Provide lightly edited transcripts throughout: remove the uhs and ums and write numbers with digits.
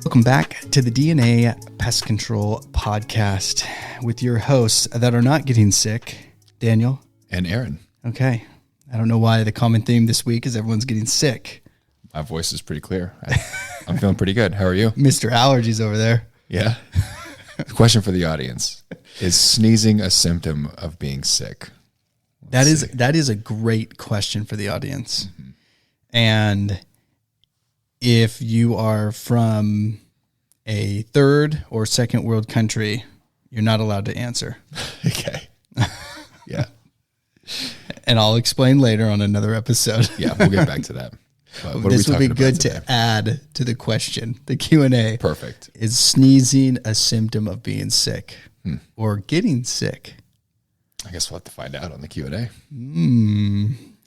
Welcome back to the DNA Pest Control Podcast with your hosts that are not getting sick, Daniel and Aaron. Okay. I don't know why the common theme this week is everyone's getting sick. My voice is pretty clear. I'm feeling pretty good. How are you? Mr. Allergies over there. Yeah. Question for the audience. Is sneezing a symptom of being sick? That is a great question for the audience. Mm-hmm. And if you are from a third or second world country, you're not allowed to answer. Okay. Yeah. And I'll explain later on another episode. Yeah, we'll get back to that. This would be good to add to the question, the Q&A. Perfect. Is sneezing a symptom of being sick or getting sick? I guess we'll have to find out on the Q&A.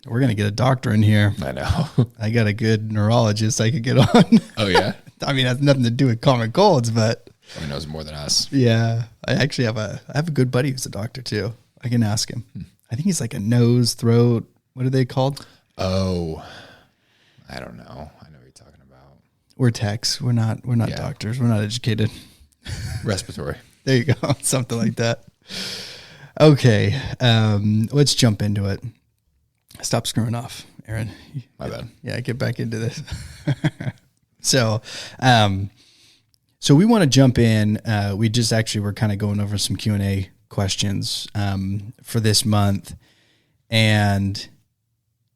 We're going to get a doctor in here. I know. I got a good neurologist I could get on. Oh, yeah? I mean, it has nothing to do with common colds, but... He knows more than us. Yeah. I actually have a good buddy who's a doctor, too. I can ask him. I think he's like a nose, throat. What are they called? Oh, I don't know. I know what you're talking about. We're techs. We're not doctors. We're not educated. Respiratory. There you go. Something like that. Okay. Let's jump into it. Stop screwing off, Aaron. My bad. Yeah, get back into this. So we want to jump in. We just actually were kind of going over some Q&A questions for this month. And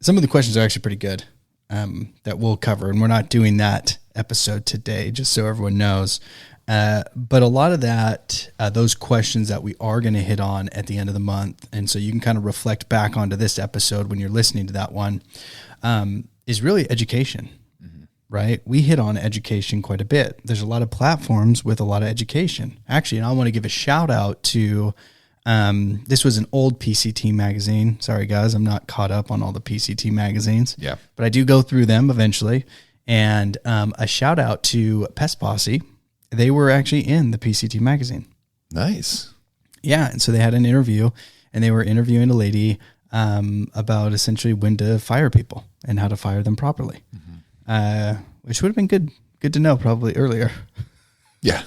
some of the questions are actually pretty good that we'll cover. And we're not doing that episode today, just so everyone knows. But a lot of that, those questions that we are going to hit on at the end of the month, and so you can kind of reflect back onto this episode when you're listening to that one, is really education, right? We hit on education quite a bit. There's a lot of platforms with a lot of education. Actually, and I want to give a shout out to, this was an old PCT magazine. Sorry, guys, I'm not caught up on all the PCT magazines. Yeah. But I do go through them eventually. And a shout out to Pest Posse. They were actually in the PCT magazine. Nice. Yeah. And so they had an interview, and they were interviewing a lady about essentially when to fire people and how to fire them properly, which would have been good to know probably earlier. Yeah.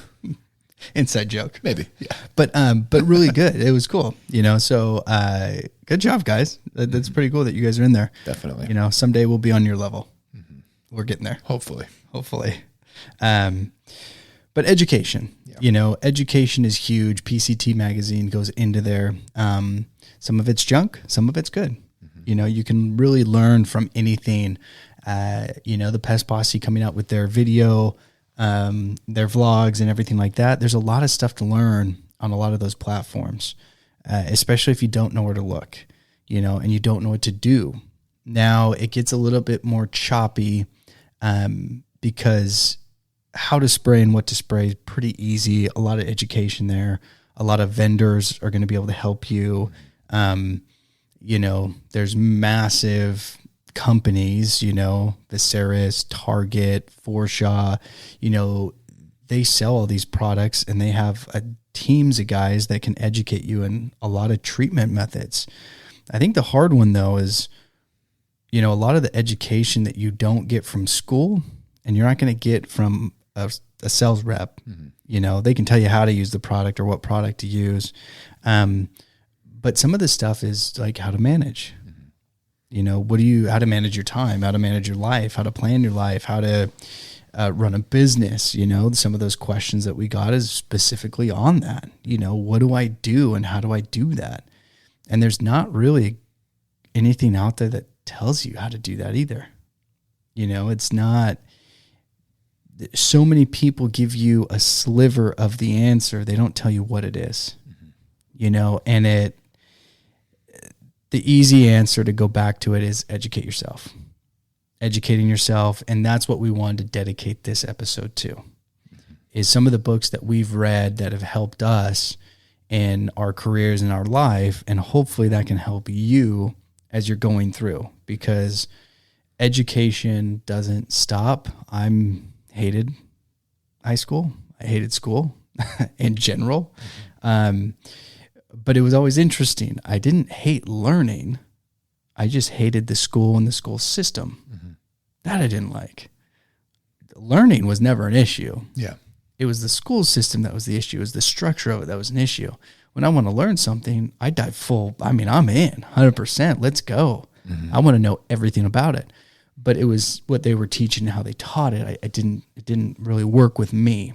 Inside joke. Maybe. Yeah. But really good. It was cool, so good job, guys. That's pretty cool that you guys are in there. Definitely. Someday we'll be on your level. We're getting there. Hopefully. But education, education is huge. PCT magazine goes into there. Some of it's junk, some of it's good. You can really learn from anything. The Pest Posse coming out with their video, their vlogs and everything like that. There's a lot of stuff to learn on a lot of those platforms, especially if you don't know where to look, and you don't know what to do. Now it gets a little bit more choppy because how to spray and what to spray is pretty easy. A lot of education there. A lot of vendors are going to be able to help you. There's massive companies, Viserys, Target, Forshaw, they sell all these products, and they have teams of guys that can educate you in a lot of treatment methods. I think the hard one though is, a lot of the education that you don't get from school and you're not going to get from a sales rep. They can tell you how to use the product or what product to use. But some of the stuff is like how to manage, how to manage your time, how to manage your life, how to plan your life, how to run a business. Some of those questions that we got is specifically on that. What do I do and how do I do that? And there's not really anything out there that tells you how to do that either. It's not, so many people give you a sliver of the answer. They don't tell you what it is, and the easy answer to go back to it is educate yourself. Educating yourself. And that's what we wanted to dedicate this episode to, is some of the books that we've read that have helped us in our careers and our life. And hopefully that can help you as you're going through, because education doesn't stop. Hated high school. I hated school in general. But it was always interesting. I didn't hate learning. I just hated the school and the school system. That I didn't like. learning was never an issue. Yeah. It was the school system that was the issue. It was the structure of it that was an issue. When I want to learn something, I dive full. I mean, I'm in 100%. Let's go. Mm-hmm. I want to know everything about it. But it was what they were teaching, how they taught it. It didn't really work with me.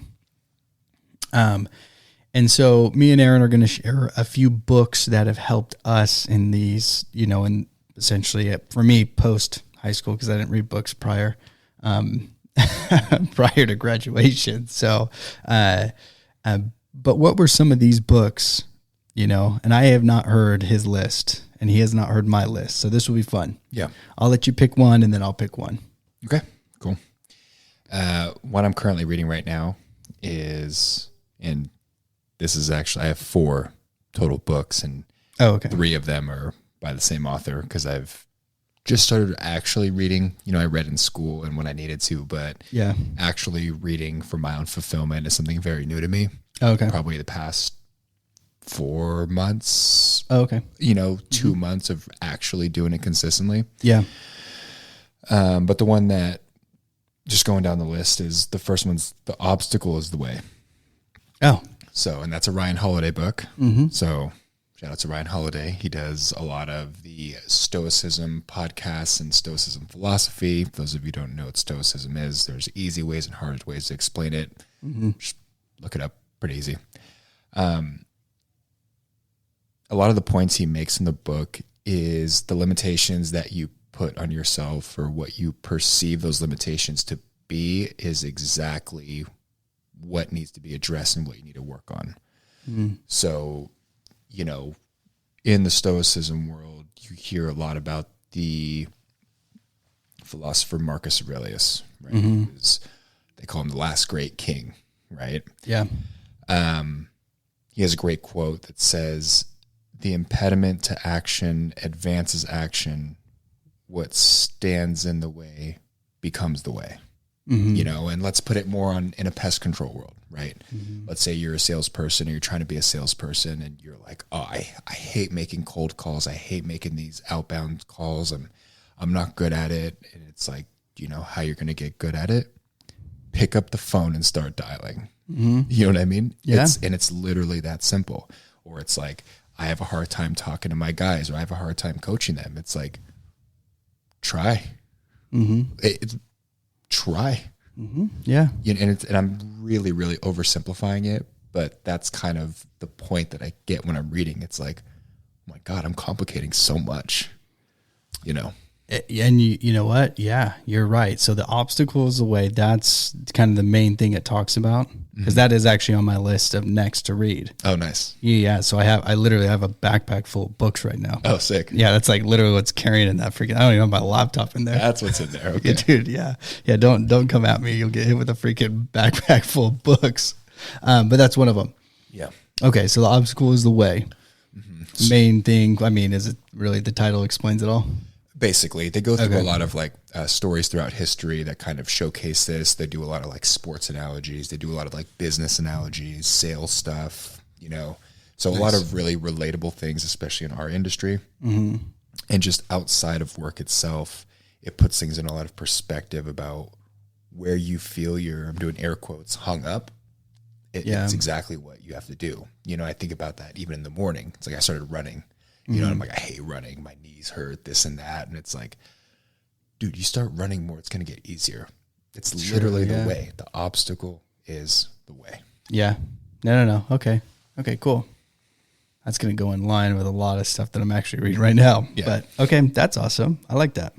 And so me and Aaron are going to share a few books that have helped us in these, you know, and essentially for me post high school, because I didn't read books prior to graduation. So, but what were some of these books, you know, and I have not heard his list and he has not heard my list. So this will be fun. Yeah. I'll let you pick one and then I'll pick one. Okay, cool. What I'm currently reading right now is, and this is actually, I have 4 total books and 3 of them are by the same author because I've just started actually reading. You know, I read in school and when I needed to, but actually reading for my own fulfillment is something very new to me. Okay. Probably the past 4 months. Okay. You know, 2 months of actually doing it consistently. Yeah. But the one that just going down the list is the first one's The Obstacle is the Way. Oh. So, and that's a Ryan Holiday book. Mm-hmm. So shout out to Ryan Holiday. He does a lot of the Stoicism podcasts and Stoicism philosophy. For those of you who don't know what Stoicism is, there's easy ways and hard ways to explain it. Mm-hmm. Just look it up, pretty easy. A lot of the points he makes in the book is the limitations that you put on yourself or what you perceive those limitations to be is exactly what needs to be addressed and what you need to work on. Mm. So, you know, in the Stoicism world, you hear a lot about the philosopher Marcus Aurelius, right? Mm-hmm. They call him the last great king, right? Yeah. He has a great quote that says, "The impediment to action advances action. What stands in the way becomes the way." Mm-hmm. You know, and let's put it more in a pest control world, right? Mm-hmm. Let's say you're a salesperson or you're trying to be a salesperson and you're like, oh, I hate making cold calls. I hate making these outbound calls. I'm not good at it. And it's like, you know how you're going to get good at it? Pick up the phone and start dialing. Mm-hmm. You know what I mean? Yeah. It's literally that simple. Or it's like, I have a hard time talking to my guys or I have a hard time coaching them. It's like, try. Mm-hmm. Try. Mm-hmm. Yeah. And I'm really, really oversimplifying it, but that's kind of the point that I get when I'm reading. It's like, oh my God, I'm complicating so much, you know? And you know what? Yeah, you're right. So the obstacle is the way. That's kind of the main thing it talks about because that is actually on my list of next to read. Oh, nice. Yeah. So I literally have a backpack full of books right now. Oh, sick. Yeah. That's like literally what's carrying in that freaking, I don't even have my laptop in there. That's what's in there. Okay. Yeah, dude. Yeah. Yeah. Don't come at me. You'll get hit with a freaking backpack full of books. But that's one of them. Yeah. Okay. So the obstacle is the way. Mm-hmm. Main thing. I mean, is it really the title explains it all? Basically, they go through a lot of like stories throughout history that kind of showcase this. They do a lot of like sports analogies. They do a lot of like business analogies, sales stuff, you know. So nice. A lot of really relatable things, especially in our industry. Mm-hmm. And just outside of work itself, it puts things in a lot of perspective about where you feel you're, I'm doing air quotes, hung up. It's exactly what you have to do. You know, I think about that even in the morning. It's like I started running. You know, I'm like, I hate running. My knees hurt, this and that. And it's like, dude, you start running more, it's going to get easier. It's literally the way. The obstacle is the way. Yeah. No. Okay, cool. That's going to go in line with a lot of stuff that I'm actually reading right now. Yeah. But okay, that's awesome. I like that.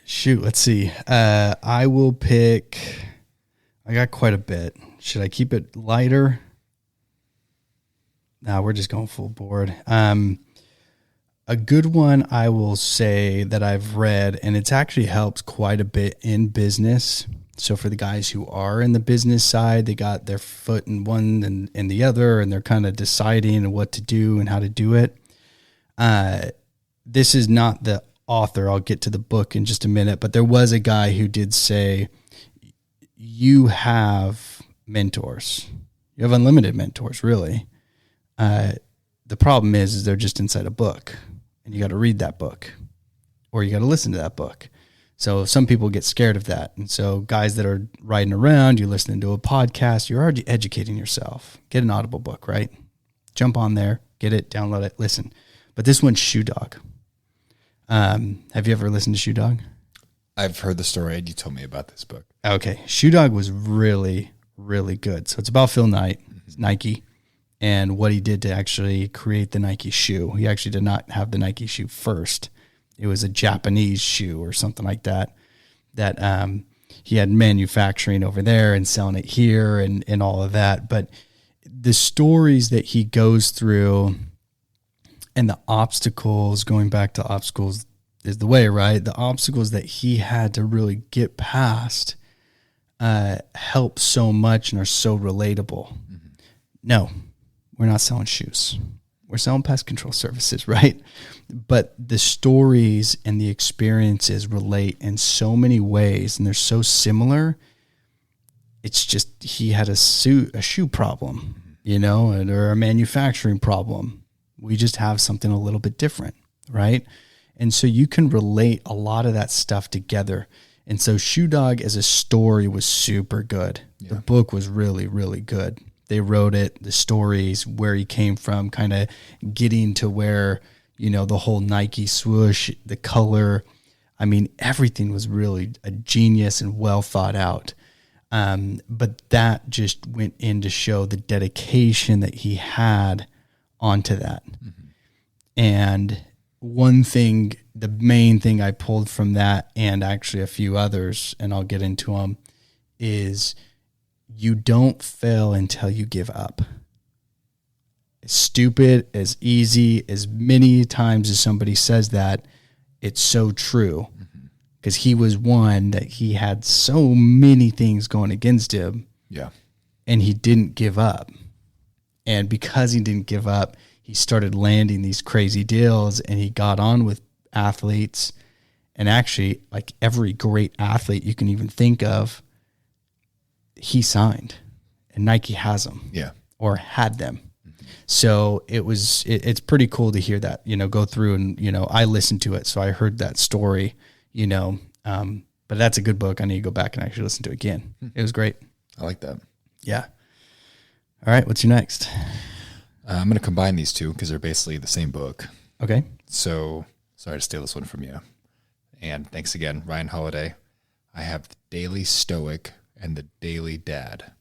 Shoot, let's see. I will pick, I got quite a bit. Should I keep it lighter? No, we're just going full board. A good one I will say that I've read, and it's actually helped quite a bit in business. So for the guys who are in the business side, they got their foot in one and in the other, and they're kind of deciding what to do and how to do it. This is not the author. I'll get to the book in just a minute, but there was a guy who did say, you have mentors. You have unlimited mentors, really. The problem is they're just inside a book and you got to read that book or you got to listen to that book. So some people get scared of that. And so guys that are riding around, you're listening to a podcast, you're already educating yourself. Get an Audible book, right? Jump on there, get it, download it, listen. But this one's Shoe Dog. Have you ever listened to Shoe Dog? I've heard the story. You told me about this book. Okay. Shoe Dog was really, really good. So it's about Phil Knight, Nike, and what he did to actually create the Nike shoe. He actually did not have the Nike shoe first. It was a Japanese shoe or something like that, he had manufacturing over there and selling it here and all of that. But the stories that he goes through and the obstacles, going back to obstacles is the way, right? The obstacles that he had to really get past help so much and are so relatable. Mm-hmm. No, we're not selling shoes. We're selling pest control services, right? But the stories and the experiences relate in so many ways, and they're so similar. It's just he had a shoe problem, or a manufacturing problem. We just have something a little bit different, right? And so you can relate a lot of that stuff together. And so Shoe Dog as a story was super good. Yeah. The book was really, really good. They wrote it, the stories, where he came from, kind of getting to where, the whole Nike swoosh, the color. I mean, everything was really a genius and well thought out. But that just went in to show the dedication that he had onto that. Mm-hmm. And one thing, the main thing I pulled from that, and actually a few others, and I'll get into them, is you don't fail until you give up. As stupid, as easy, as many times as somebody says that, it's so true. Because he was one that he had so many things going against him. Yeah. And he didn't give up. And because he didn't give up, he started landing these crazy deals, and he got on with athletes. And actually, like every great athlete you can even think of, he signed, and Nike has them. Yeah. Or had them. Mm-hmm. So it's pretty cool to hear that, go through and, I listened to it. So I heard that story, but that's a good book. I need to go back and actually listen to it again. It was great. I like that. Yeah. All right. What's your next? I'm going to combine these two because they're basically the same book. Okay. So sorry to steal this one from you. And thanks again, Ryan Holiday. I have the Daily Stoic and the Daily Dad.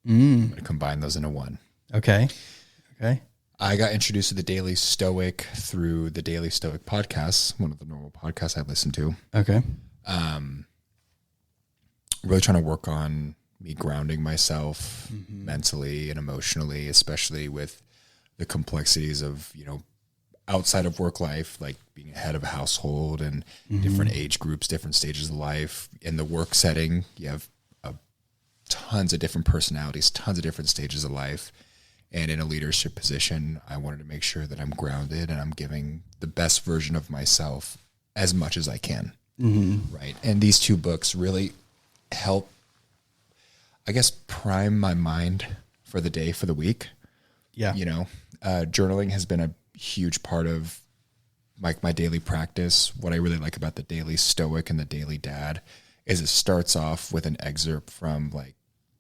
I'm going to combine those into one. Okay. I got introduced to the Daily Stoic through the Daily Stoic podcast, one of the normal podcasts I listen to. Okay. Really trying to work on me grounding myself mentally and emotionally, especially with the complexities of, outside of work life, like being a head of a household and different age groups, different stages of life. In the work setting, you have tons of different personalities, tons of different stages of life. And in a leadership position, I wanted to make sure that I'm grounded and I'm giving the best version of myself as much as I can. Mm-hmm. Right. And these two books really help, I guess, prime my mind for the day, for the week. Yeah. Journaling has been a huge part of my daily practice. What I really like about the Daily Stoic and the Daily Dad is it starts off with an excerpt from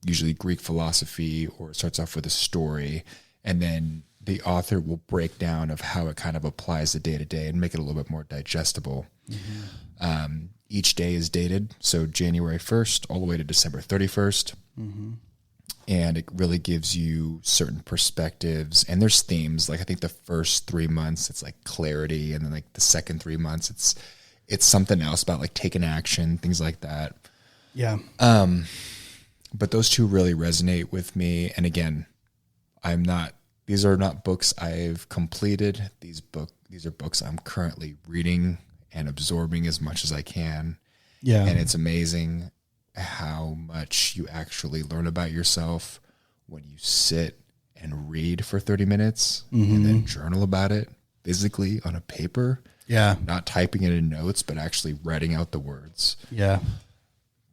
usually Greek philosophy, or it starts off with a story, and then the author will break down of how it kind of applies to day to day and make it a little bit more digestible. Mm-hmm. Each day is dated, so January 1st all the way to December 31st. Mm-hmm. And it really gives you certain perspectives, and there's themes. I think the first 3 months, it's clarity. And then the second 3 months, it's something else about taking action, things like that. Yeah. But those two really resonate with me. And again, these are not books I've completed. These are books I'm currently reading and absorbing as much as I can. Yeah. And it's amazing how much you actually learn about yourself when you sit and read for 30 minutes and then journal about it physically on a paper. Yeah. Not typing it in notes, but actually writing out the words. Yeah.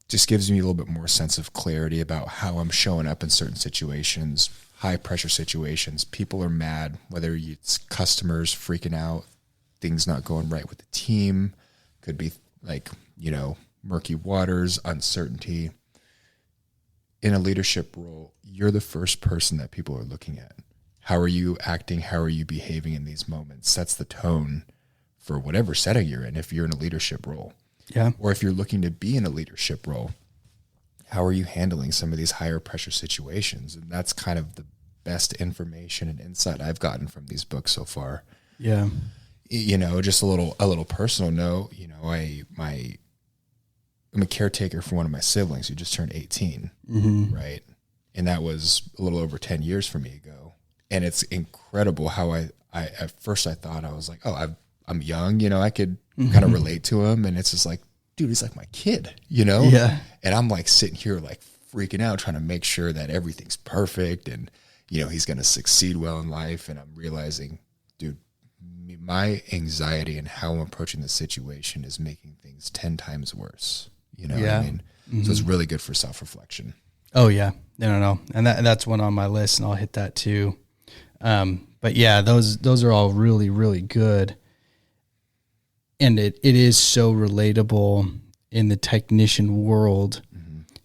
Just gives me a little bit more sense of clarity about how I'm showing up in certain situations, high pressure situations. People are mad, whether it's customers freaking out, things not going right with the team, could be murky waters, uncertainty. In a leadership role, you're the first person that people are looking at. How are you acting? How are you behaving in these moments? Sets the tone for whatever setting you're in if you're in a leadership role. Yeah. Or if you're looking to be in a leadership role, how are you handling some of these higher pressure situations? And that's kind of the best information and insight I've gotten from these books so far. Yeah. Just a little personal note, I'm a caretaker for one of my siblings who just turned 18, right? And that was a little over 10 years for me ago. And it's incredible how I at first I thought I was like, oh, I'm young, I could kind of relate to him. And it's just like, dude, he's like my kid, Yeah. And I'm like sitting here like freaking out, trying to make sure that everything's perfect and, he's going to succeed well in life. And I'm realizing, dude, my anxiety and how I'm approaching the situation is making things 10 times worse. What I mean? So it's really good for self-reflection. Oh yeah. No. And that's one on my list, and I'll hit that too. But yeah, those are all really, really good. And it is so relatable in the technician world.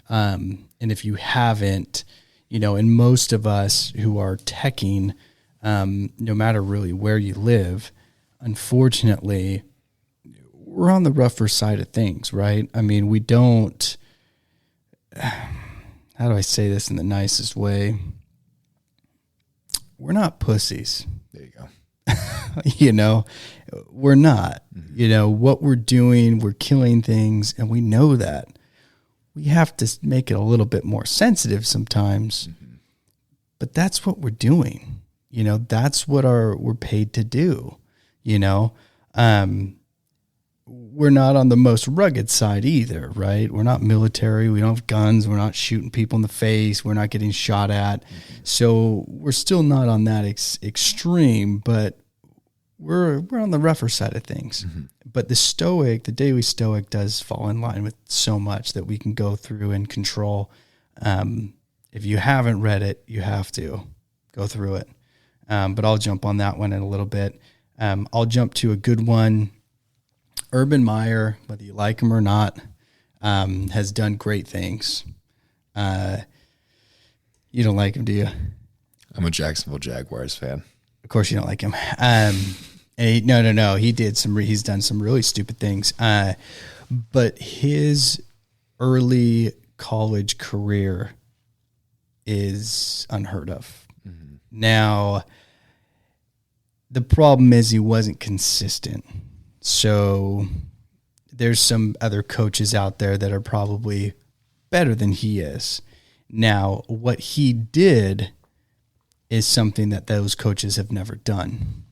And if you haven't, and most of us who are teching, no matter really where you live, unfortunately, we're on the rougher side of things, right? I mean, we don't, how do I say this in the nicest way? We're not pussies. There you go. We're not. What we're doing, we're killing things, and we know that. We have to make it a little bit more sensitive sometimes, but that's what we're doing. That's what we're paid to do. We're not on the most rugged side either, right? We're not military. We don't have guns. We're not shooting people in the face. We're not getting shot at. So we're still not on that extreme, but we're on the rougher side of things. But the daily stoic does fall in line with so much that we can go through and control. If you haven't read it, you have to go through it. But I'll jump on that one in a little bit. I'll jump to a good one. Urban Meyer, whether you like him or not, has done great things. You don't like him, do you? I'm a Jacksonville Jaguars fan. Of course you don't like him. No. He's done some really stupid things. But his early college career is unheard of. Now, the problem is he wasn't consistent. So there's some other coaches out there that are probably better than he is. Now, what he did is something that those coaches have never done.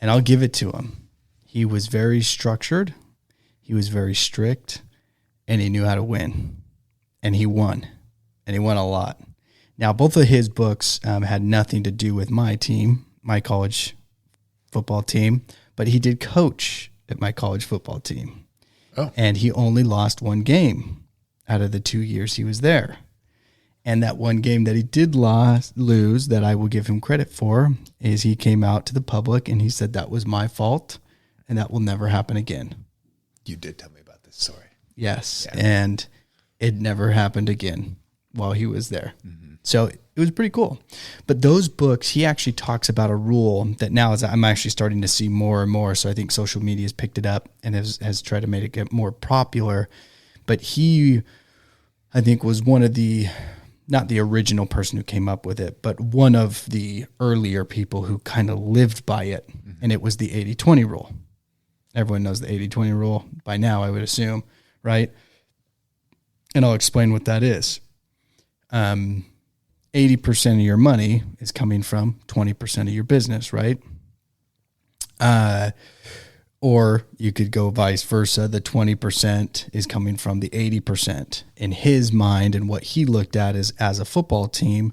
And I'll give it to him. He was very structured. He was very strict, and he knew how to win. And he won. And he won a lot. Now, both of his books had nothing to do with my team, my college football team, but he did coach at my college football team. Oh. And he only lost one game out of the 2 years he was there. And that one game that he did lose, that I will give him credit for, is he came out to the public and he said that was my fault and that will never happen again. You did tell me about this story. Yes. Yeah. And it never happened again while he was there. So it was pretty cool. But those books, he actually talks about a rule that now I'm actually starting to see more and more. So I think social media has picked it up and has tried to make it get more popular. But he, I think, was one of the, not the original person who came up with it, but one of the earlier people who kind of lived by it. And it was the 80-20 rule. Everyone knows the 80-20 rule by now, I would assume, right? And I'll explain what that is. 80% of your money is coming from 20% of your business, right? Or you could go vice versa. The 20% is coming from the 80%. In his mind and what he looked at is, as a football team,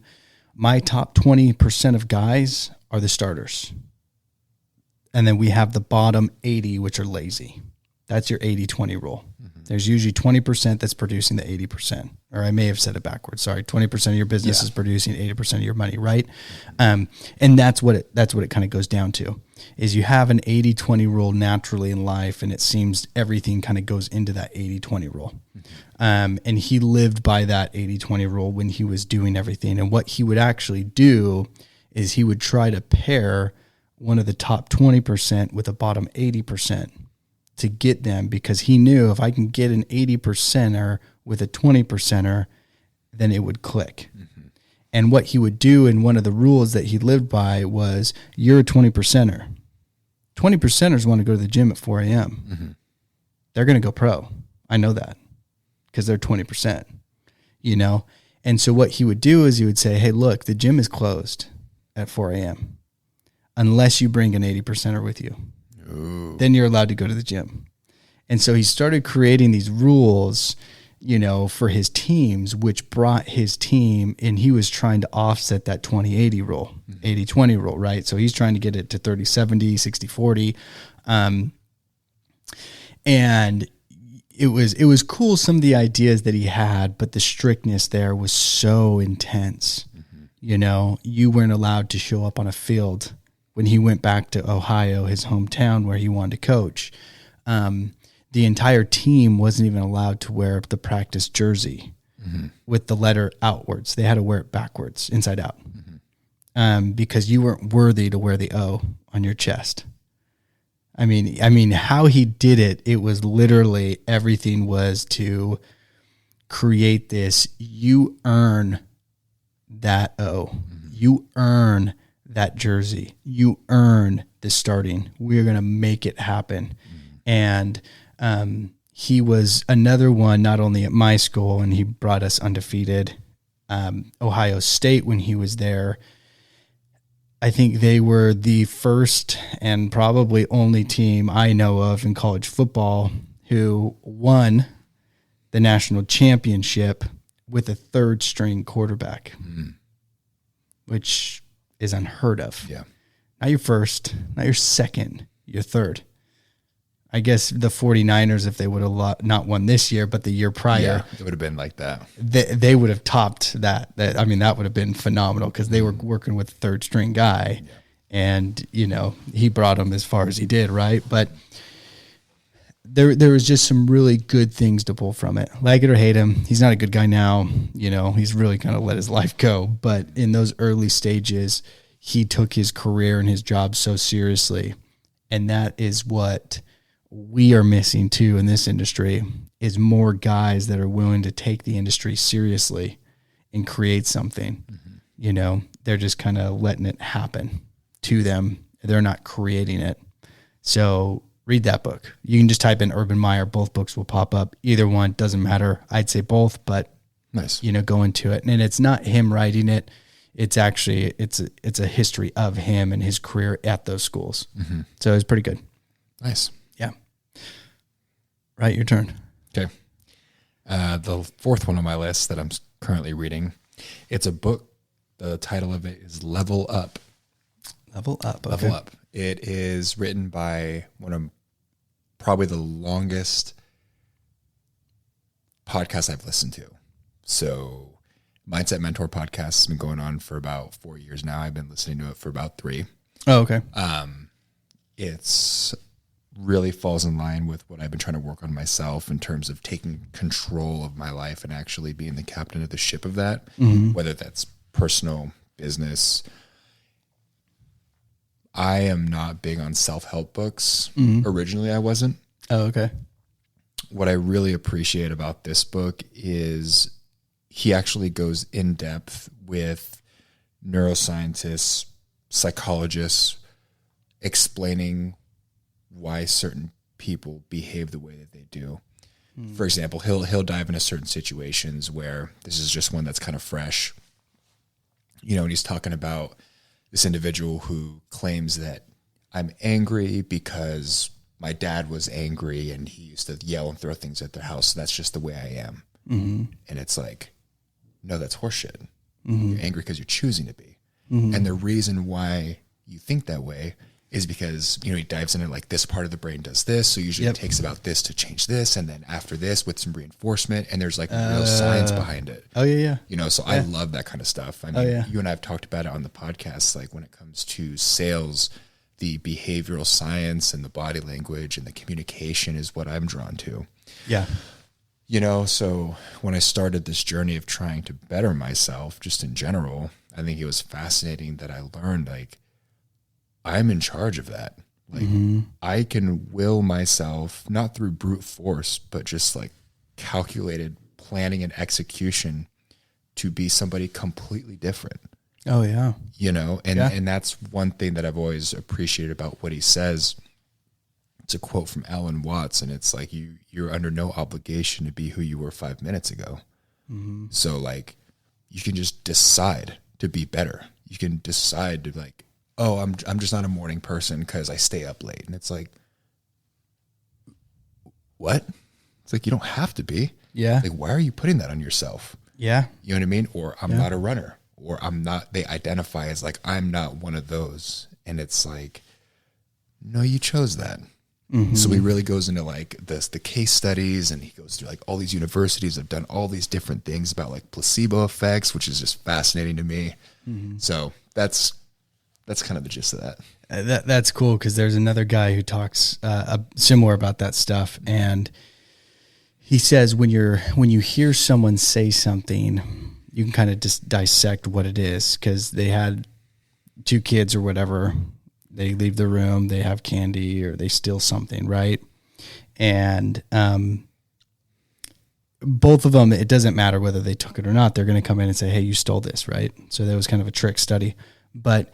my top 20% of guys are the starters. And then we have the bottom 80, which are lazy. That's your 80-20 rule. There's usually 20% that's producing the 80%, or I may have said it backwards. Sorry. 20% of your business is producing 80% of your money. Right. And that's what it kind of goes down to, is you have an 80-20 rule naturally in life. And it seems everything kind of goes into that 80-20 rule. And he lived by that 80-20 rule when he was doing everything. And what he would actually do is he would try to pair one of the top 20% with a bottom 80% to get them, because he knew if I can get an 80%er with a 20%er, then it would click. Mm-hmm. And what he would do, and one of the rules that he lived by was, you're a 20%er. 20%ers want to go to the gym at 4 a.m. Mm-hmm. They're going to go pro. I know that, because they're 20%, And so what he would do is he would say, hey, look, the gym is closed at 4 a.m. unless you bring an 80%er with you. Ooh. Then you're allowed to go to the gym. And so he started creating these rules, for his teams, which brought his team, and he was trying to offset that 20-80 rule, 80-20 rule, right? So he's trying to get it to 30-70, 60-40. And it was cool, some of the ideas that he had, but the strictness there was so intense. Mm-hmm. You weren't allowed to show up on a field when he went back to Ohio, his hometown where he wanted to coach. The entire team wasn't even allowed to wear the practice jersey with the letter outwards. They had to wear it backwards, inside out, because you weren't worthy to wear the O on your chest. I mean, how he did it, it was literally everything was to create this. You earn that O. Mm-hmm. You earn that jersey. You earn the starting. We're going to make it happen. Mm-hmm. And he was another one, not only at my school, and he brought us undefeated. Ohio State, when he was there, I think they were the first and probably only team I know of in college football who won the national championship with a third string quarterback, which is unheard of. Yeah. Not your first, not your second, your third. I guess the 49ers, if they would have not won this year, but the year prior, it would have been like that. They would have topped that. That would have been phenomenal, because they were working with a third string guy, and he brought them as far as he did, right? But there was just some really good things to pull from it. Like it or hate him, he's not a good guy now. He's really kind of let his life go. But in those early stages, he took his career and his job so seriously, and that is what we are missing too in this industry, is more guys that are willing to take the industry seriously and create something. Mm-hmm. They're just kind of letting it happen to them. They're not creating it. So read that book. You can just type in Urban Meyer. Both books will pop up. Either one, doesn't matter. I'd say both, but nice. Go into it. And it's not him writing it. It's actually, it's a history of him and his career at those schools. Mm-hmm. So it's pretty good. Nice. Yeah. Right, your turn. Okay. The fourth one on my list that I'm currently reading, it's a book. The title of it is Level Up. Level Up. Okay. Level Up. It is written by one of probably the longest podcasts I've listened to. So Mindset Mentor podcast has been going on for about 4 years now. I've been listening to it for about 3. Oh, okay. It's really falls in line with what I've been trying to work on myself in terms of taking control of my life and actually being the captain of the ship of that, whether that's personal, business. I am not big on self-help books. Originally, I wasn't. Oh, okay. What I really appreciate about this book is he actually goes in depth with neuroscientists, psychologists, explaining why certain people behave the way that they do. For example, he'll dive into certain situations where this is just one that's kind of fresh. And he's talking about this individual who claims that I'm angry because my dad was angry and he used to yell and throw things at their house. So that's just the way I am. Mm-hmm. And it's like, no, that's horseshit. Mm-hmm. You're angry because you're choosing to be. Mm-hmm. And the reason why you think that way is because, he dives into like this part of the brain does this. So usually it takes about this to change this. And then after this with some reinforcement, and there's like real science behind it. Oh yeah. So I love that kind of stuff. I mean, you and I have talked about it on the podcast, like when it comes to sales, the behavioral science and the body language and the communication is what I'm drawn to. Yeah. So when I started this journey of trying to better myself just in general, I think it was fascinating that I learned like, I'm in charge of that. Like I can will myself, not through brute force, but just like calculated planning and execution to be somebody completely different. Oh yeah. And that's one thing that I've always appreciated about what he says. It's a quote from Alan Watts, and it's like, you're under no obligation to be who you were 5 minutes ago. So like, you can just decide to be better. You can decide to like, oh, I'm just not a morning person because I stay up late. And it's like, what? It's like, you don't have to be. Yeah. Like, why are you putting that on yourself? Yeah. You know what I mean? Or I'm not a runner, or they identify as like, I'm not one of those. And it's like, no, you chose that. So he really goes into like the case studies, and he goes through like all these universities have done all these different things about like placebo effects, which is just fascinating to me. So that's kind of the gist of that. That's cool, because there's another guy who talks similar about that stuff, and he says when you hear someone say something, you can kind of just dissect what it is, because they had 2 kids or whatever. They leave the room, they have candy, or they steal something, right? And both of them, it doesn't matter whether they took it or not. They're going to come in and say, hey, you stole this, right? So that was kind of a trick study. But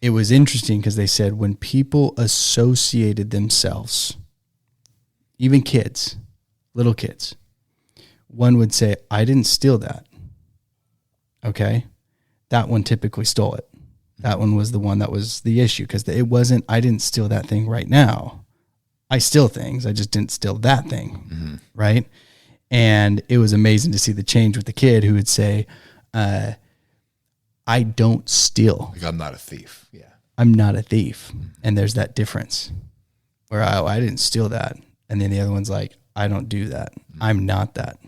it was interesting because they said when people associated themselves, even kids, little kids, one would say, I didn't steal that. Okay? That one typically stole it. That one was the one that was the issue, because it wasn't, I didn't steal that thing right now. I steal things. I just didn't steal that thing. Right? And it was amazing to see the change with the kid who would say, I don't steal. Like, I'm not a thief. Yeah. I'm not a thief. And there's that difference where I didn't steal that. And then the other one's like, I don't do that. I'm not that.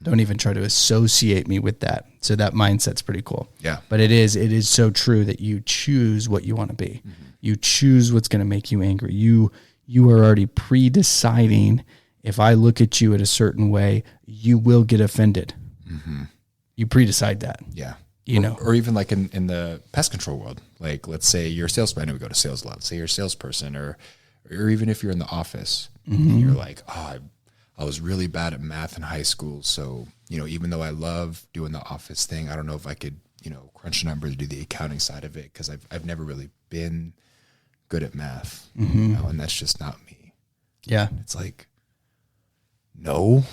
Don't even try to associate me with that. So that mindset's pretty cool. Yeah. But it is so true that you choose what you want to be. You choose what's going to make you angry. You are already pre-deciding, if I look at you at a certain way, you will get offended. You pre-decide that. Yeah. Or even like in the pest control world, like let's say you're a salesman, and we go to sales a lot. Say you're a salesperson, or even if you're in the office, and you're like, oh, I was really bad at math in high school. So, even though I love doing the office thing, I don't know if I could, crunch numbers, do the accounting side of it, because I've never really been good at math, and that's just not me. Yeah. It's like, no,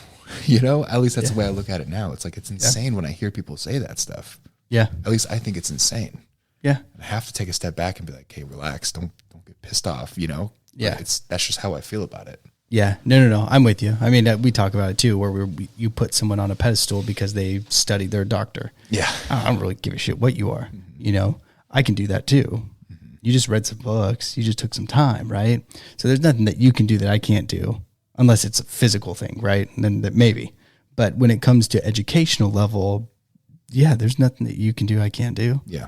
at least that's the way I look at it now. It's like, it's insane when I hear people say that stuff. Yeah. At least I think it's insane. Yeah. And I have to take a step back and be like, hey, relax. Don't get pissed off, Yeah. But that's just how I feel about it. Yeah, no. I'm with you. I mean, we talk about it too, where you put someone on a pedestal because they studied their doctor. Yeah. I don't really give a shit what you are. I can do that too. You just read some books. You just took some time, right? So there's nothing that you can do that I can't do, unless it's a physical thing, right? And then that maybe. But when it comes to educational level, yeah, there's nothing that you can do I can't do. Yeah.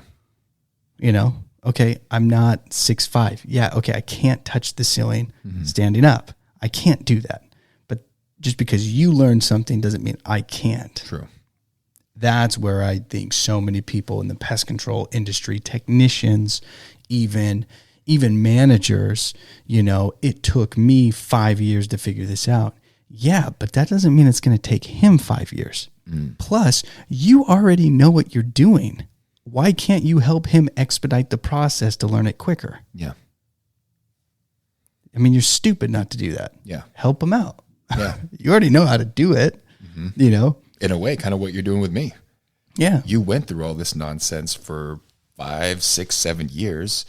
Okay, I'm not 6'5". Yeah, okay, I can't touch the ceiling standing up. I can't do that. But just because you learned something doesn't mean I can't. True. That's where I think so many people in the pest control industry, technicians, even managers, it took me 5 years to figure this out. Yeah, but that doesn't mean it's going to take him 5 years. Plus, you already know what you're doing. Why can't you help him expedite the process to learn it quicker? Yeah. I mean, you're stupid not to do that. Yeah. Help him out. Yeah. You already know how to do it, In a way, kind of what you're doing with me. Yeah. You went through all this nonsense for 5, 6, 7 years.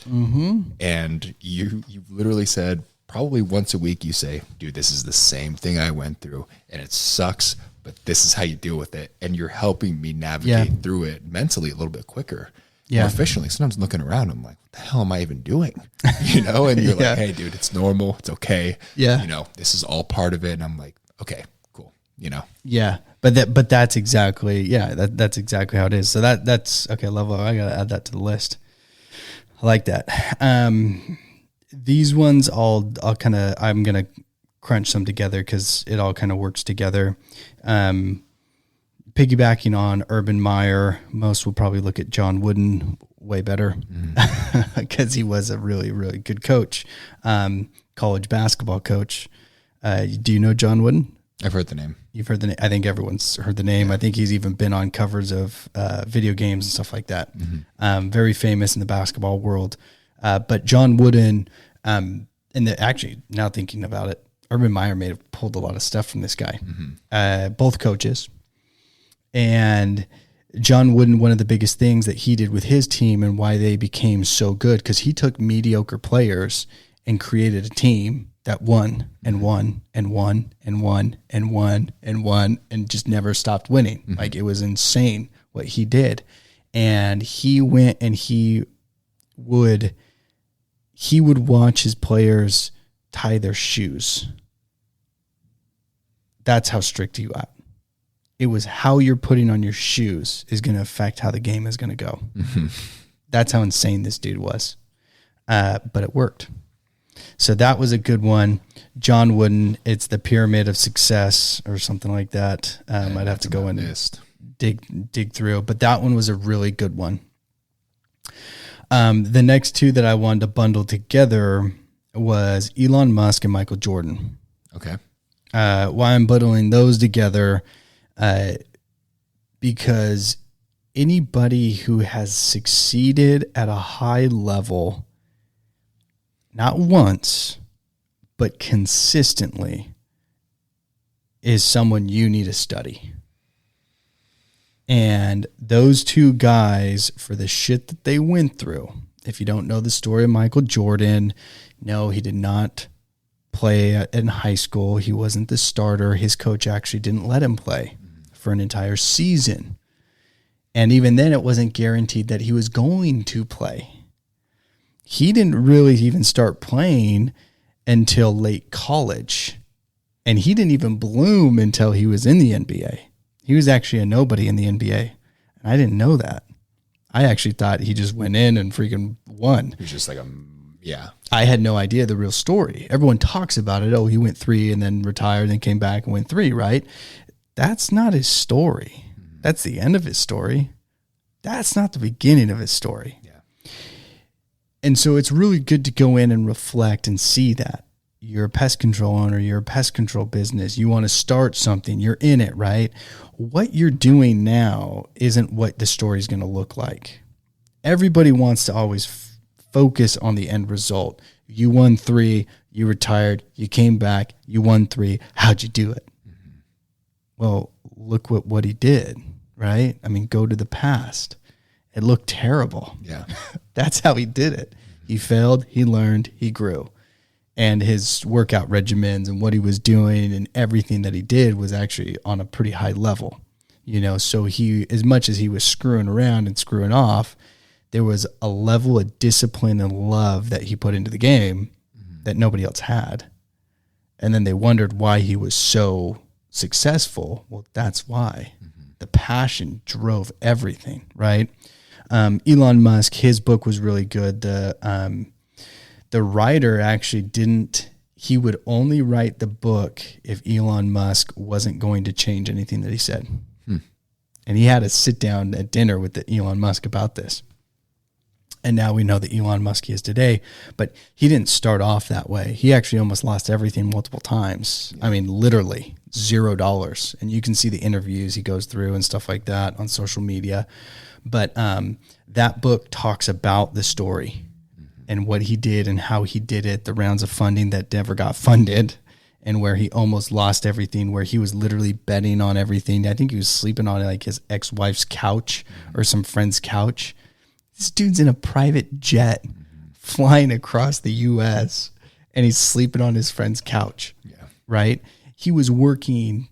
And you literally said, probably once a week, you say, dude, this is the same thing I went through, and it sucks, but this is how you deal with it. And you're helping me navigate through it mentally a little bit quicker. Yeah. more efficiently. Sometimes I'm looking around, I'm like, what the hell am I even doing? You know, and you're like, hey, dude, it's normal. It's okay. Yeah. You know, this is all part of it. And I'm like, okay, cool. You know? Yeah. But that's exactly, that's exactly how it is. So that's okay. Level. I got to add that to the list. I like that. These ones I'm going to crunch some together because it all kind of works together. Piggybacking on Urban Meyer, most will probably look at John Wooden way better because he was a really, really good coach, college basketball coach. Do you know John Wooden? I've heard the name. You've heard the name. I think everyone's heard the name. Yeah. I think he's even been on covers of video games and stuff like that. Mm-hmm. Very famous in the basketball world. But John Wooden, actually, now thinking about it, Urban Meyer may have pulled a lot of stuff from this guy. Mm-hmm. Both coaches. And John Wooden, one of the biggest things that he did with his team and why they became so good, because he took mediocre players and created a team that won and won and won and won and won and won and just never stopped winning. Mm-hmm. Like, it was insane what he did. And he went and he would watch his players tie their shoes. That's how strict he got. It was how you're putting on your shoes is going to affect how the game is going to go. Mm-hmm. That's how insane this dude was. But it worked. So that was a good one. John Wooden, it's the pyramid of success or something like that. I'd have to go in and dig through. But that one was a really good one. The next two that I wanted to bundle together was Elon Musk and Michael Jordan. Okay. Why I'm bundling those together, because anybody who has succeeded at a high level, not once, but consistently, is someone you need to study. And those two guys, for the shit that they went through, if you don't know the story of Michael Jordan, no, he did not play in high school. He wasn't the starter. His coach actually didn't let him play for an entire season. And even then, it wasn't guaranteed that he was going to play. He didn't really even start playing until late college. And he didn't even bloom until he was in the NBA. He was actually a nobody in the NBA. And I didn't know that. I actually thought he just went in and freaking won. He was just like I had no idea the real story. Everyone talks about it. Oh, he went 3 and then retired and then came back and went 3, right? That's not his story. That's the end of his story. That's not the beginning of his story. Yeah. And so it's really good to go in and reflect and see that. You're a pest control owner. You're a pest control business. You want to start something. You're in it, right? What you're doing now isn't what the story is going to look like. Everybody wants to always focus on the end result. You won 3, you retired, you came back, you won 3. How'd you do it? Mm-hmm. Well, look what he did, right? I mean, go to the past. It looked terrible. Yeah. That's how he did it. He failed, he learned, he grew. And his workout regimens and what he was doing and everything that he did was actually on a pretty high level. You know, so he, as much as he was screwing around and screwing off, there was a level of discipline and love that he put into the game that nobody else had. And then they wondered why he was so successful. Well, that's why. The passion drove everything, right? Elon Musk, his book was really good. The writer actually he would only write the book if Elon Musk wasn't going to change anything that he said. And he had to sit down at dinner with Elon Musk about this. And now we know that Elon Musk he is today, but he didn't start off that way. He actually almost lost everything multiple times. Yeah. I mean, literally $0. And you can see the interviews he goes through and stuff like that on social media. But that book talks about the story and what he did and how he did it, the rounds of funding that never got funded, and where he almost lost everything, where he was literally betting on everything. I think he was sleeping on like his ex-wife's couch or some friend's couch. This dude's in a private jet flying across the U.S. and he's sleeping on his friend's couch, right? He was working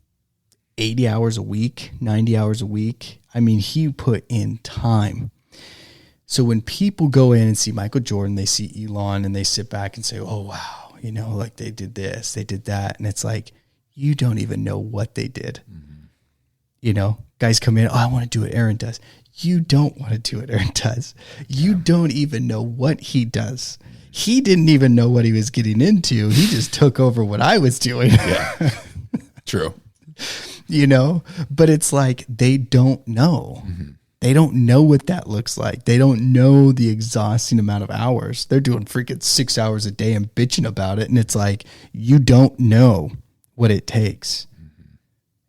80 hours a week, 90 hours a week. I mean, he put in time. So when people go in and see Michael Jordan, they see Elon, and they sit back and say, oh, wow, you know, like they did this, they did that. And it's like, you don't even know what they did. You know, guys come in, oh, I want to do what Aaron does. You don't want to do what Aaron does. You don't even know what he does. He didn't even know what he was getting into. He just took over what I was doing. Yeah. True. You know, but it's like, they don't know. They don't know what that looks like. They don't know the exhausting amount of hours. They're doing freaking 6 hours a day and bitching about it. And it's like, you don't know what it takes.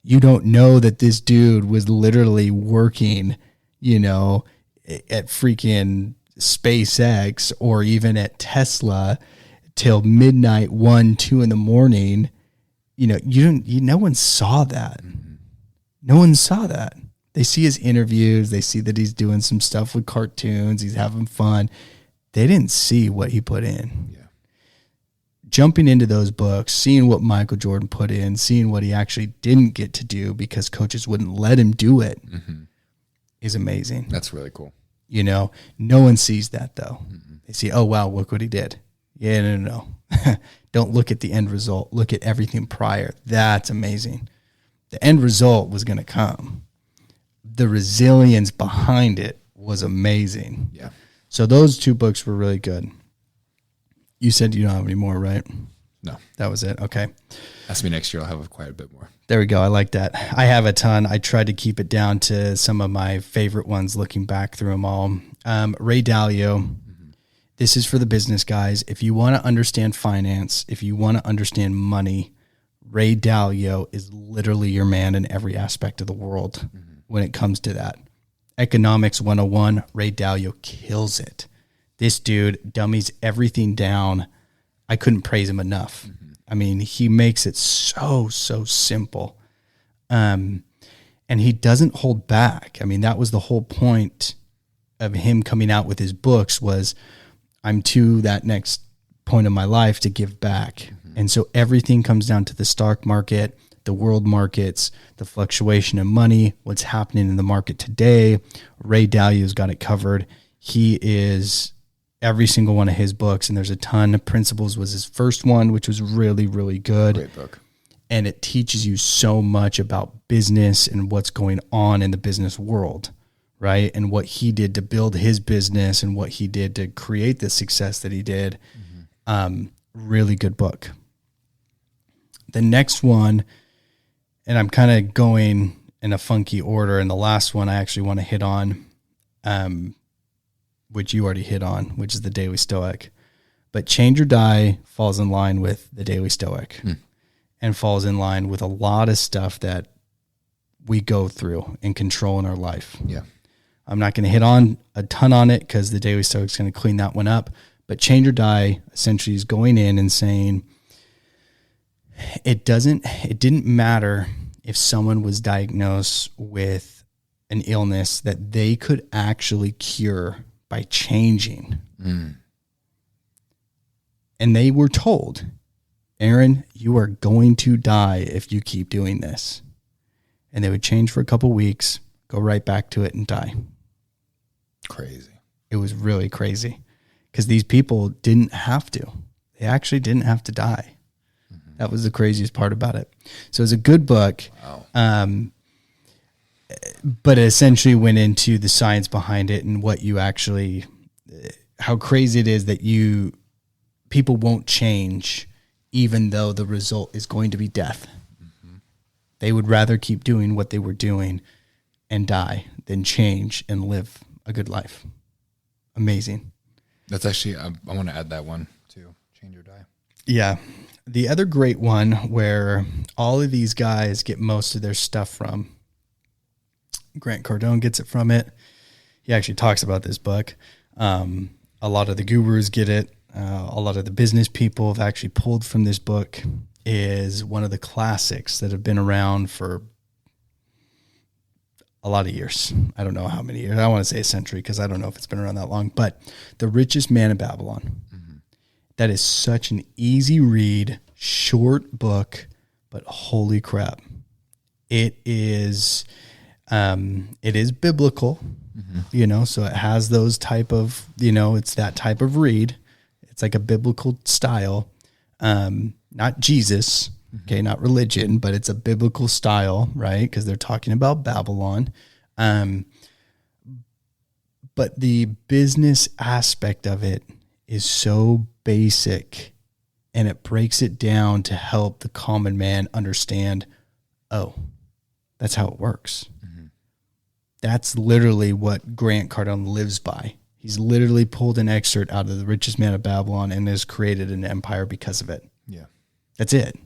You don't know that this dude was literally working, you know, at freaking SpaceX or even at Tesla till midnight, 1, 2 in the morning. You know, no one saw that. No one saw that. They see his interviews. They see that he's doing some stuff with cartoons. He's having fun. They didn't see what he put in. Yeah. Jumping into those books, seeing what Michael Jordan put in, seeing what he actually didn't get to do because coaches wouldn't let him do it is amazing. That's really cool. You know, no one sees that though. They see, oh, wow, look what he did. Yeah, no. Don't look at the end result. Look at everything prior. That's amazing. The end result was going to come. The resilience behind it was amazing. Yeah. So those 2 books were really good. You said you don't have any more, right? No. That was it. Okay. Ask me next year. I'll have quite a bit more. There we go. I like that. I have a ton. I tried to keep it down to some of my favorite ones looking back through them all. Ray Dalio. This is for the business guys. If you want to understand finance, if you want to understand money, Ray Dalio is literally your man in every aspect of the world when it comes to that. Economics 101, Ray Dalio kills it. This dude dummies everything down. I couldn't praise him enough. I mean, he makes it so simple. And he doesn't hold back. I mean, that was the whole point of him coming out with his books was, I'm to that next point of my life to give back. And so everything comes down to the stock market, the world markets, the fluctuation in money, what's happening in the market today. Ray Dalio's got it covered. He is every single one of his books, and there's a ton. Principles was his first one, which was really, really good. Great book. And it teaches you so much about business and what's going on in the business world, right? And what he did to build his business and what he did to create the success that he did. Really good book. The next one, and I'm kind of going in a funky order, and the last one I actually want to hit on, which you already hit on, which is the Daily Stoic. But Change or Die falls in line with the Daily Stoic and falls in line with a lot of stuff that we go through and control in our life. Yeah. I'm not going to hit on a ton on it because the Daily Stoic is going to clean that one up. But Change or Die essentially is going in and saying it didn't matter if someone was diagnosed with an illness that they could actually cure by changing. And they were told, Aaron, you are going to die if you keep doing this. And they would change for a couple weeks, go right back to it and die. Crazy. It was really crazy because these people didn't have to. They actually didn't have to die. That was the craziest part about it. So it's a good book. Wow. But it essentially went into the science behind it and what you actually, how crazy it is that people won't change even though the result is going to be death. They would rather keep doing what they were doing and die than change and live a good life. Amazing. That's actually, I want to add that one too. Change or Die. Yeah. The other great one where all of these guys get most of their stuff from, Grant Cardone gets it from it. He actually talks about this book. A lot of the gurus get it. A lot of the business people have actually pulled from this book. Is one of the classics that have been around for a lot of years. I don't know how many years. I want to say a century because I don't know if it's been around that long. But The Richest Man in Babylon. That is such an easy read, short book, but holy crap. It is biblical. So it has those type of, it's that type of read. It's like a biblical style, not Jesus, okay, not religion, but it's a biblical style, right? Because they're talking about Babylon. But the business aspect of it is so basic, and it breaks it down to help the common man understand, oh, that's how it works. That's literally what Grant Cardone lives by. He's literally pulled an excerpt out of The Richest Man of Babylon and has created an empire because of it. Yeah. That's it.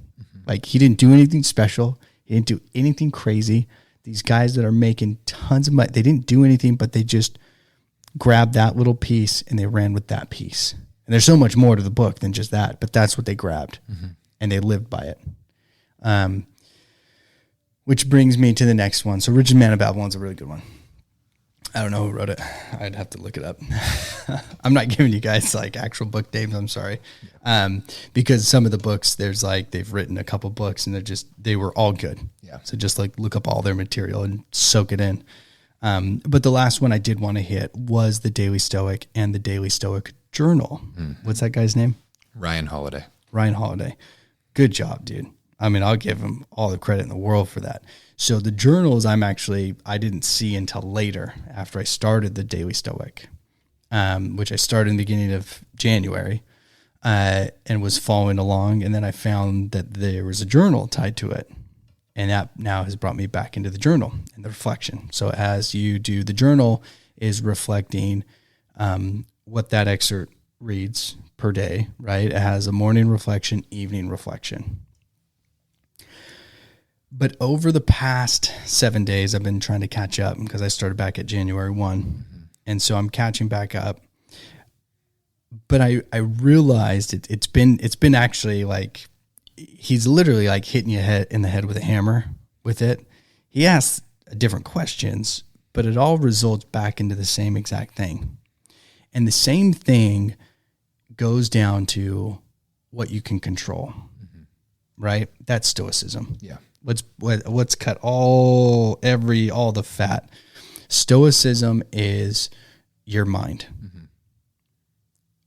Like, he didn't do anything special. He didn't do anything crazy. These guys that are making tons of money, they didn't do anything, but they just grabbed that little piece and they ran with that piece. And there's so much more to the book than just that, but that's what they grabbed and they lived by it. Which brings me to the next one. So Richest Man of Babylon's a really good one. I don't know who wrote it. I'd have to look it up. I'm not giving you guys like actual book names. I'm sorry. Because some of the books, there's like, they've written a couple books and they were all good. Yeah. So just like look up all their material and soak it in. But the last one I did want to hit was the Daily Stoic and the Daily Stoic Journal. What's that guy's name? Ryan Holiday. Ryan Holiday. Good job, dude. I mean, I'll give him all the credit in the world for that. So the journals I didn't see until later after I started the Daily Stoic, which I started in the beginning of January and was following along. And then I found that there was a journal tied to it. And that now has brought me back into the journal and the reflection. So as you do, the journal is reflecting what that excerpt reads per day, right? It has a morning reflection, evening reflection. But over the past 7 days, I've been trying to catch up because I started back at January 1. And so I'm catching back up. But I realized it's been actually like, he's literally like hitting you in the head with a hammer with it. He asks different questions, but it all results back into the same exact thing. And the same thing goes down to what you can control, right? That's stoicism. Yeah. Let's cut all the fat. Stoicism is your mind,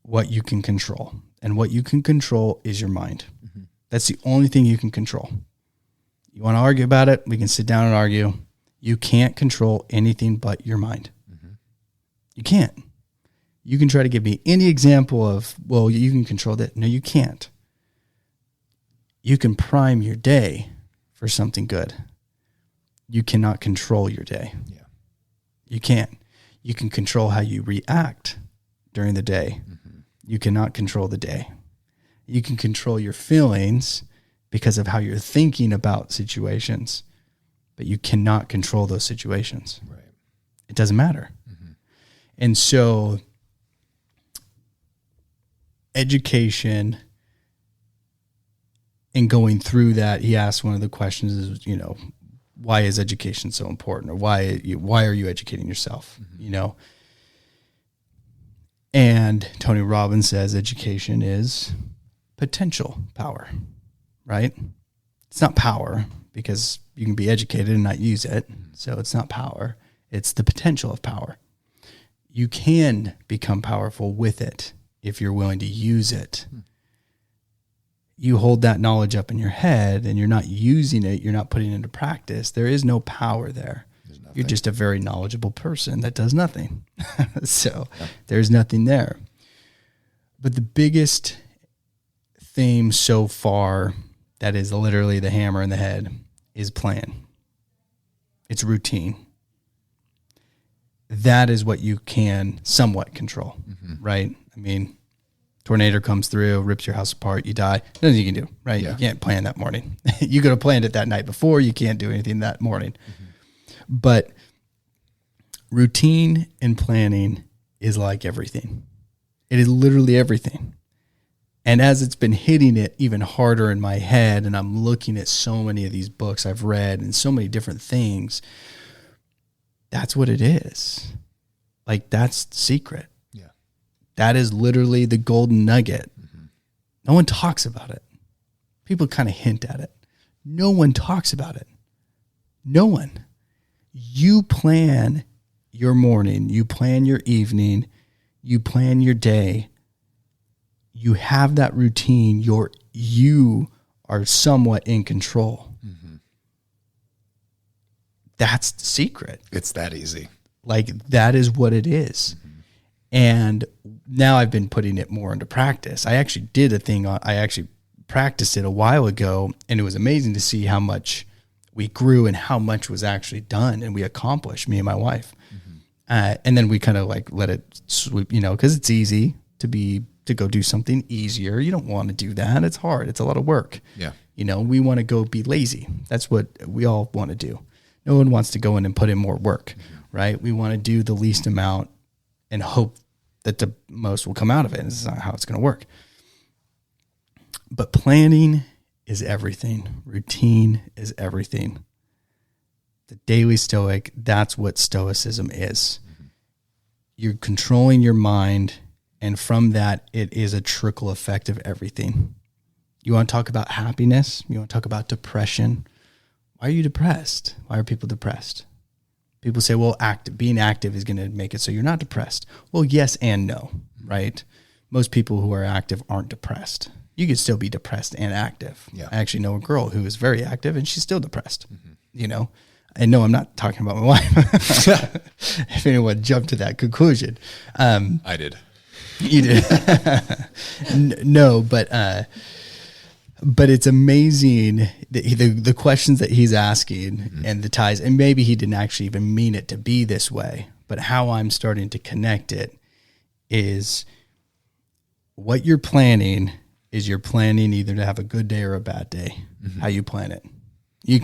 what you can control. And what you can control is your mind. That's the only thing you can control. You want to argue about it? We can sit down and argue. You can't control anything but your mind. You can't. You can try to give me any example of, well, you can control that. No, you can't. You can prime your day for something good. You cannot control your day. Yeah. You can't. You can control how you react during the day. You cannot control the day. You can control your feelings because of how you're thinking about situations, but you cannot control those situations. Right. It doesn't matter. And so education and going through that, he asked one of the questions is, why is education so important, or why are you educating yourself? And Tony Robbins says education is potential power, right? It's not power because you can be educated and not use it. So it's not power. It's the potential of power. You can become powerful with it if you're willing to use it. You hold that knowledge up in your head and you're not using it, you're not putting it into practice, there is no power there. You're just a very knowledgeable person that does nothing. So there's nothing there. But the biggest theme so far that is literally the hammer in the head is plan. It's routine. That is what you can somewhat control, right? I mean, tornado comes through, rips your house apart, you die. Nothing you can do, right? Yeah. You can't plan that morning. You could have planned it that night before. You can't do anything that morning. But routine and planning is like everything. It is literally everything. And as it's been hitting it even harder in my head, and I'm looking at so many of these books I've read and so many different things, that's what it is. Like, that's the secret. Yeah. That is literally the golden nugget. No one talks about it. People kind of hint at it. No one talks about it. No one. You plan your morning, you plan your evening, you plan your day, you have that routine, you are somewhat in control. Mm-hmm. That's the secret. It's that easy. Like, that is what it is. Mm-hmm. And now I've been putting it more into practice. I actually did a thing. I actually practiced it a while ago, and it was amazing to see how much we grew and how much was actually done and we accomplished, me and my wife. Mm-hmm. And then we kind of like let it sweep, because it's easy to go do something easier. You don't want to do that. It's hard. It's a lot of work. Yeah. We want to go be lazy. That's what we all want to do. No one wants to go in and put in more work, right? We want to do the least amount and hope that the most will come out of it. This is not how it's going to work. But planning is everything. Routine is everything. The daily stoic, that's what stoicism is. Mm-hmm. You're controlling your mind, and from that, it is a trickle effect of everything. You want to talk about happiness? You want to talk about depression? Why are you depressed? Why are people depressed? People say, well, being active is going to make it so you're not depressed. Well, yes and no, right? Most people who are active aren't depressed. You could still be depressed and active. Yeah. I actually know a girl who is very active and she's still depressed, And no, I'm not talking about my wife. If anyone jumped to that conclusion. I did. You did. No, but it's amazing the questions that he's asking, mm-hmm. and the ties, and maybe he didn't actually even mean it to be this way, but how I'm starting to connect it is what you're planning is you're planning either to have a good day or a bad day, mm-hmm. how you plan it. You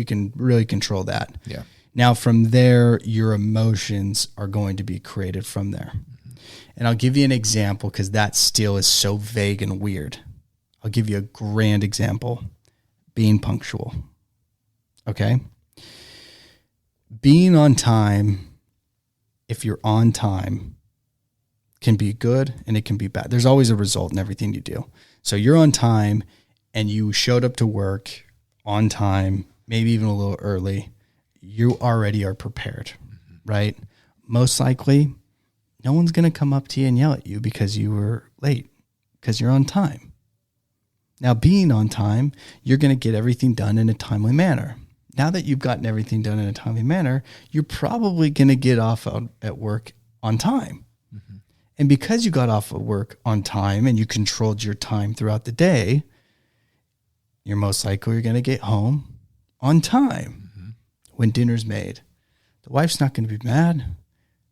can really control that. Yeah. Now from there, your emotions are going to be created from there. Mm-hmm. And I'll give you an example because that still is so vague and weird. I'll give you a grand example. Being punctual. Okay? Being on time, if you're on time, can be good and it can be bad. There's always a result in everything you do. So you're on time and you showed up to work on time, maybe even a little early. You already are prepared, right? Most likely, no one's going to come up to you and yell at you because you were late, because you're on time. Now, being on time, you're going to get everything done in a timely manner. Now that you've gotten everything done in a timely manner, you're probably going to get off at work on time. Mm-hmm. And because you got off of work on time and you controlled your time throughout the day, you're most likely going to get home on time, mm-hmm. when dinner's made. The wife's not going to be mad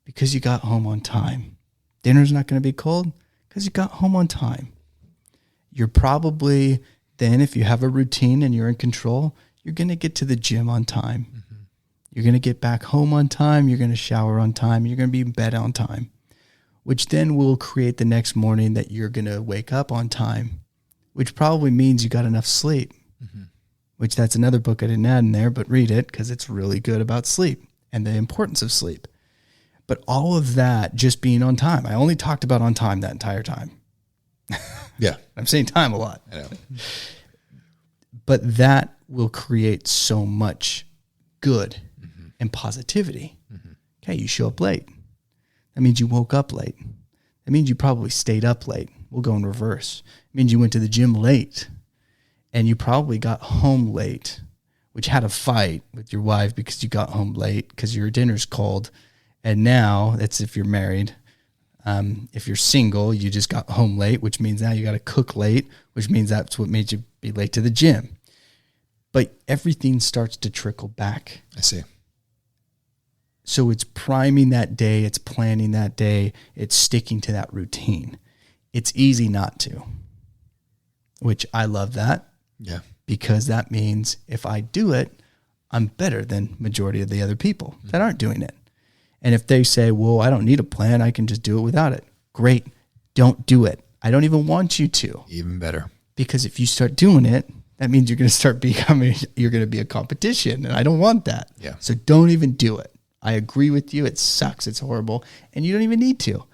because you got home on time. Dinner's not going to be cold because you got home on time. You're probably then, if you have a routine and you're in control, you're going to get to the gym on time. Mm-hmm. You're going to get back home on time. You're going to shower on time. You're going to be in bed on time, which then will create the next morning that you're going to wake up on time, which probably means you got enough sleep, mm-hmm. which that's another book I didn't add in there, but read it because it's really good about sleep and the importance of sleep. But all of that just being on time. I only talked about on time that entire time. Yeah. I'm saying time a lot. I know. But that will create so much good, mm-hmm. and positivity. Mm-hmm. Okay, you show up late. That means you woke up late. That means you probably stayed up late. We'll go in reverse. It means you went to the gym late and you probably got home late, which had a fight with your wife because you got home late because your dinner's cold. And now, that's if you're married. If you're single, you just got home late, which means now you got to cook late, which means that's what made you be late to the gym. But everything starts to trickle back. I see. So it's priming that day, it's planning that day, it's sticking to that routine. It's easy not to, which I love that. Yeah. Because that means if I do it, I'm better than majority of the other people that aren't doing it. And if they say, well, I don't need a plan, I can just do it without it. Great. Don't do it. I don't even want you to. Even better. Because if you start doing it, that means you're going to be a competition. And I don't want that. Yeah. So don't even do it. I agree with you. It sucks. It's horrible. And you don't even need to.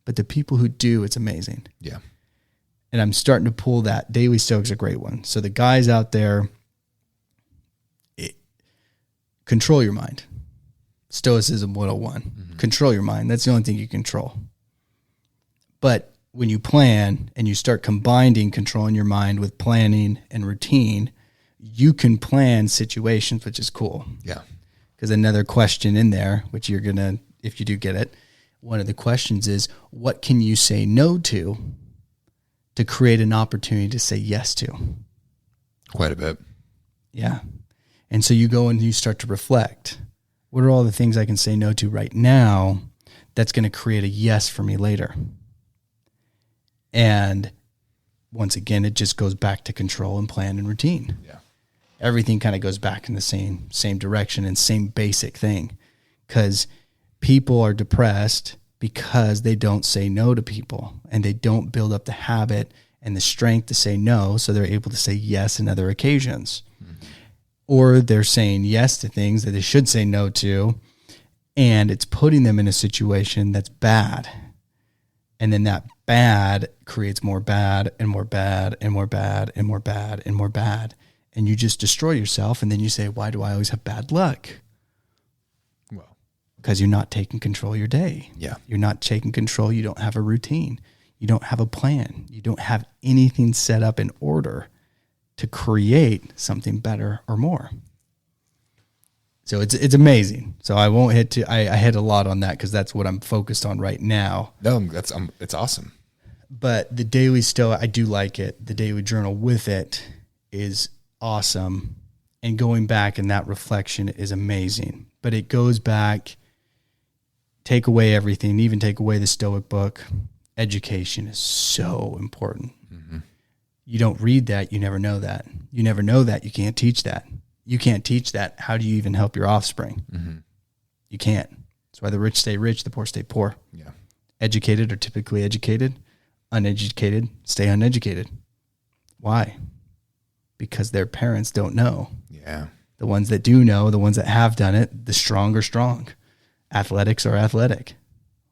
But the people who do, it's amazing. Yeah. And I'm starting to pull that. Daily Stoic's a great one. So the guys out there, control your mind. Stoicism 101. Control your mind. That's the only thing you control. But when you plan and you start combining controlling your mind with planning and routine, you can plan situations, which is cool. Yeah. Because another question in there, which you're going to, if you do get it, one of the questions is, what can you say no to create an opportunity to say yes to? Quite a bit. Yeah. And so you go and you start to reflect. What are all the things I can say no to right now that's going to create a yes for me later? And once again, it just goes back to control and plan and routine. Yeah. Everything kind of goes back in the same direction and same basic thing. Because people are depressed because they don't say no to people and they don't build up the habit and the strength to say no, so they're able to say yes in other occasions. Or they're saying yes to things that they should say no to, and it's putting them in a situation that's bad. And then that bad creates more bad and more bad and more bad and more bad and more bad. And you just destroy yourself. And then you say, why do I always have bad luck? Well, because you're not taking control of your day. Yeah. You're not taking control. You don't have a routine. You don't have a plan. You don't have anything set up in order to create something better or more. So it's amazing. So I won't I hit a lot on that because that's what I'm focused on right now. No, it's awesome. But the daily I do like it. The daily journal with it is awesome. And going back in that reflection is amazing. But it goes back, take away everything, even take away the Stoic book. Education is so important. You don't read that, you never know that. You never know that, you can't teach that. You can't teach that. How do you even help your offspring? You can't. That's why the rich stay rich, the poor stay poor. Yeah. Educated are typically educated. Uneducated stay uneducated. Why? Because their parents don't know. Yeah. The ones that do know, the ones that have done it, the strong are strong. Athletics are athletic.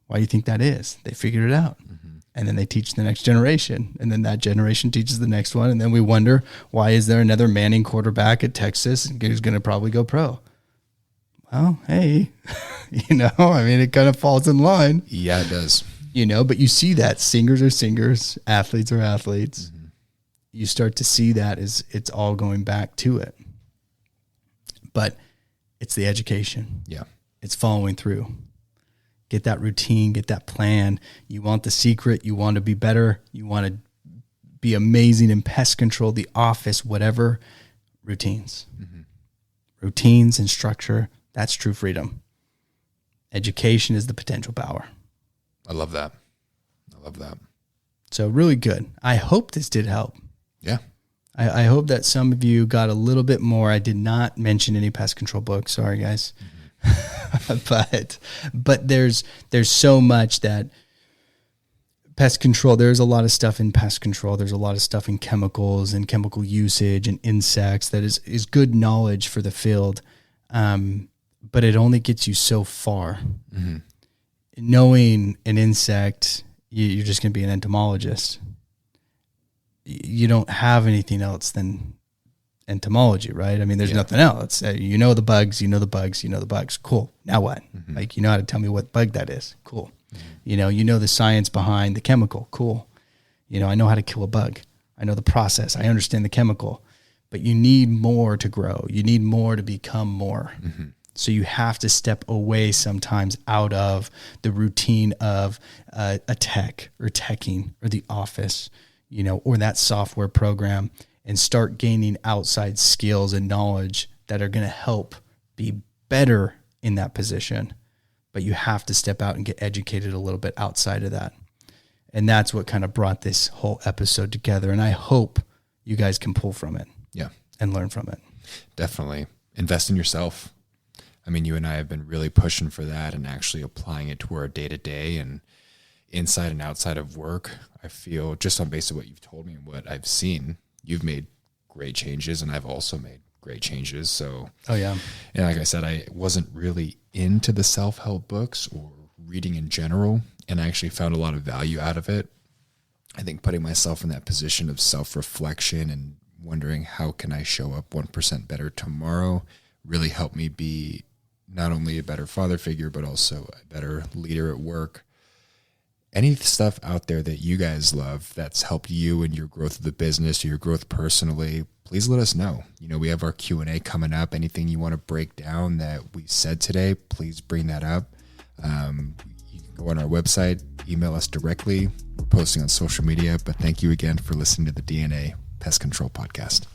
Why do you think that is? They figured it out. And then they teach the next generation. And then that generation teaches the next one. And then we wonder, why is there another Manning quarterback at Texas who's going to probably go pro? Well, hey, it kind of falls in line. Yeah, it does. But you see that singers are singers, athletes are athletes. You start to see that as it's all going back to it. But it's the education. Yeah. It's following through. Get that routine, get that plan. You want the secret. You want to be better. You want to be amazing in pest control, the office, whatever. Routines. Routines and structure. That's true freedom. Education is the potential power. I love that. So really good. I hope this did help. Yeah. I hope that some of you got a little bit more. I did not mention any pest control books. Sorry, guys. but there's so much that pest control, there's a lot of stuff in pest control. There's a lot of stuff in chemicals and chemical usage and insects that is good knowledge for the field. But it only gets you so far. Knowing an insect, you're just going to be an entomologist. You don't have anything else than entomology, right? I mean, there's nothing else. You know the bugs. Cool. Now what? Like, you know how to tell me what bug that is. Cool. You know the science behind the chemical. Cool. I know how to kill a bug. I know the process. I understand the chemical. But you need more to grow. You need more to become more. So you have to step away sometimes out of the routine of a tech or teching or the office, or that software program, and start gaining outside skills and knowledge that are going to help be better in that position. But you have to step out and get educated a little bit outside of that. And that's what kind of brought this whole episode together. And I hope you guys can pull from it. Yeah. And learn from it. Definitely. Invest in yourself. I mean, you and I have been really pushing for that and actually applying it to our day-to-day and inside and outside of work. I feel, just on basis of what you've told me and what I've seen, you've made great changes, and I've also made great changes. So, and like I said, I wasn't really into the self-help books or reading in general, and I actually found a lot of value out of it. I think putting myself in that position of self-reflection and wondering how can I show up 1% better tomorrow really helped me be not only a better father figure, but also a better leader at work. Any stuff out there that you guys love that's helped you in your growth of the business or your growth personally, please let us know. You know, we have our Q&A coming up. Anything you want to break down that we said today, please bring that up. You can go on our website, email us directly. We're posting on social media, but thank you again for listening to the DNA Pest Control Podcast.